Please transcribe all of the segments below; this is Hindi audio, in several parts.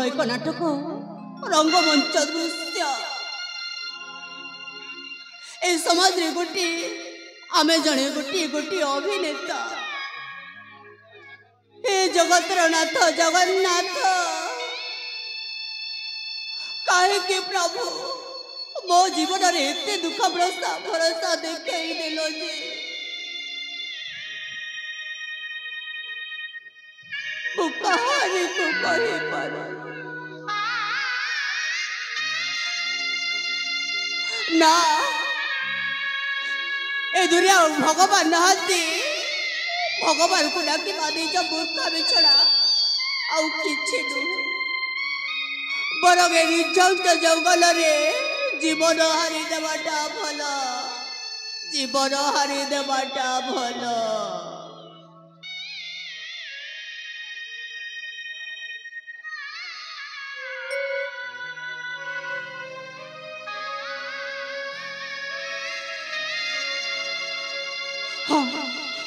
एक नाटक रंगमंच दृश्य ए समाज रे गोटी आमे जने गोटी गोटी अभिनेता हे जगतर नाथ जगन्नाथ काहे के प्रभु मो जीवन रे एते दुख भरोसा देखई देलो जे को कहानी को कहे पर ना ए दुनिया भगवान नहती भगवान को डाकी बादी मूर्खा बिछड़ा आउ किछि नुहे बरगे निर्जंत जंगल रे जीवन हारी देवाटा भल जीवन हारी देवाटा भल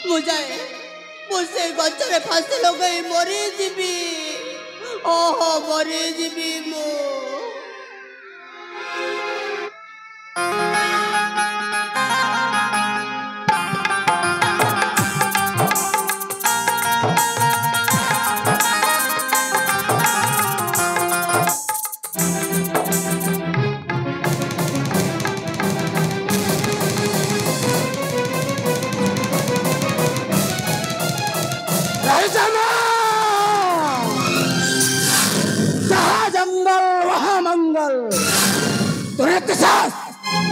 मुझे मुझसे गचरे फांसी लगे मरी जीवी ओहो मरी जीवी मो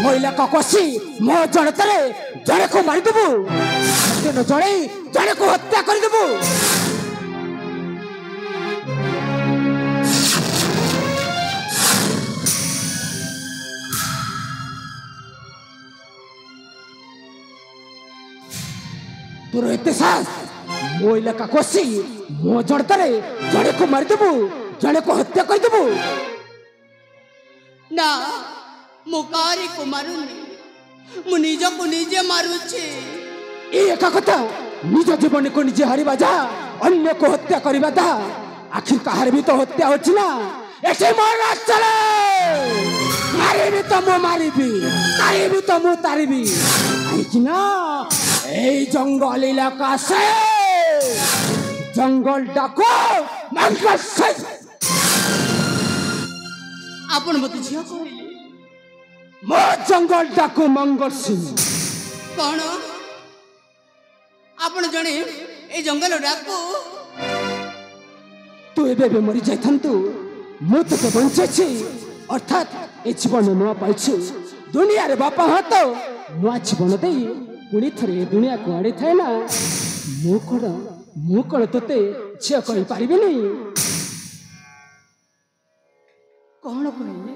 महिला का कोसी मो जनतरे जड़े को मारी देबू तेनो जड़े को हत्या कर देबू तोर एते साहस महिला का कोसी मो जनतरे जड़े को मारी देबू जड़े को हत्या कर देबू ना मुकारी को मारुनी मु निज को निजे मारुछे ए एका कथा निज जीवन को निजे हारिबा जा अन्य को हत्या करबा दा आखिर कहार भी तो हत्या होछि ना एसे मारा चले मारिबी तो मो मारिबी तारिबी तो मो तारिबी आई कि ना ए जंगल इलाका से जंगल डाको मंगल से आपण मत झिया कहले मो जंगल डाको मंगल सिंह कौन आपण जने ए जंगल डाको तू एबे मरी जाइथंतु मु तो बंचेछि अर्थात ए जीवन न पाइछु दुनिया रे बापा हाथ नुआ जीवन दे पुणी थरे दुनिया को आड़े थाए ना मु कण तोते झिया कहि पारिबेनी कौन कहले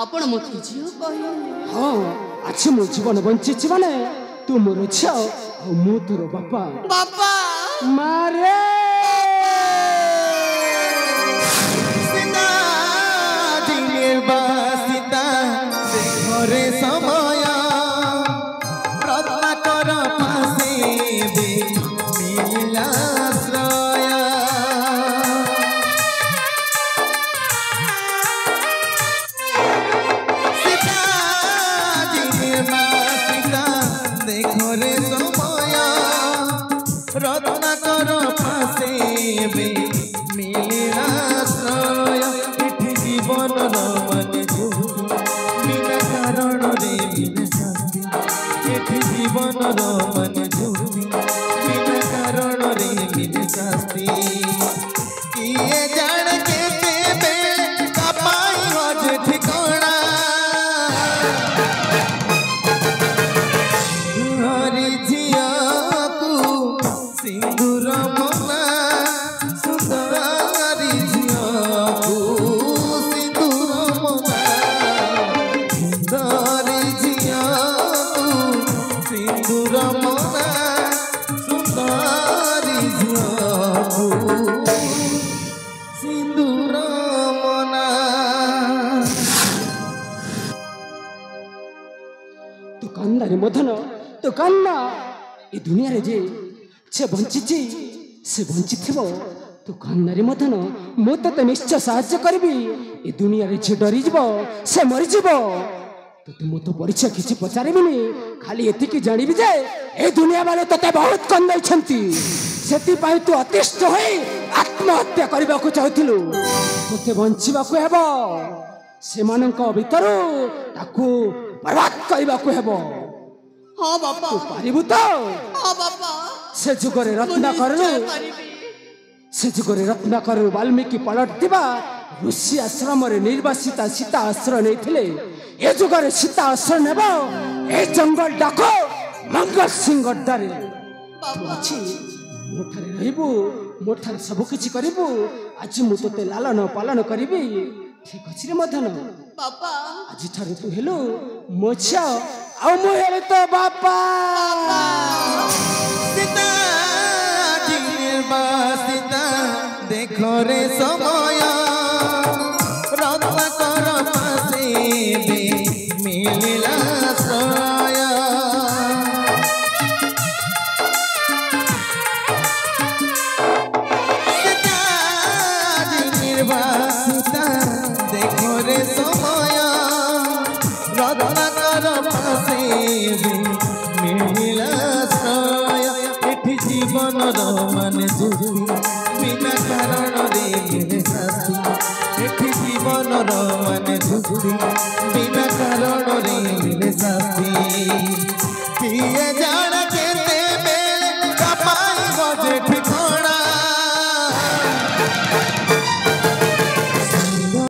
आपण मते झियो कहले हां अछि मो जीवन बंचिछि माने तू मोर झियो आ मु तोर बापा मारे सीता दिल बासिता घरे समय रत्नाकर फासे दे मिला रत्नाकर फासे मिला श्रय एठी जीवन मन बिना कारण रे बिना शांति एठी जीवन मन बिना कारण रे बिना शांति किए जान केते बेले कपाई हज ठिकाना हरि जिया सिंदूर मना सुंदरी झियाकू सिंदूर मना सुंदरी झियाकू सिंदूर मना सुंदरी झियाकू सिंदूर मना तू कांदा रे मधन तू कांदा ए दुनिया रे जे से बंचिछि से बंचिथिबो तू कान्नारे मथन मु ते निश्चय साहाय्य करी ए दुनिया रे जे डरी जीव से मरीजीव तोते मु तो परिचय किसी पचारिबिनी खाली एतिकी जानिबी जे ए दुनिया वाले तोते बहुत कंदैछंती सेति पाई तू अतिष्ठ होई आत्महत्या करबा को चाहथिलु तोते बंचिबा को हेबो सेमानंक भितरु ताकू बर्बाद करबा को हेबो। हां बाबा तू पारिबु तो हां बाबा से जुगरे रत्नाकर से जुगरे रत्नाकर वाल्मीकि पलटिबा ऋषि आश्रम रे निर्वासिता सीता आश्रय नैथिले ए जुगरे सीता आश्रय नेबो ए जंगल डाको मंगल सिंह गड्डारे तू अछि मोठारे रहबू मोठारे सब किछि करिबू आज मु तोते लालन पालन करिबी ठीक अछि रे मधन बाबा आज ठारे तू हेलो मो छा आ मु हेले तो बापा सीता निर्वासिता देखो रे समय रत्नाकर पासे मिलिला श्रय सीता निर्वासिता देखो रे समय रत्नाकर पासे मिलिला श्रय एठी जीवन मान जुड़ी बिना कारण रे शास्ति एठी जीवन मान जुड़ी बिना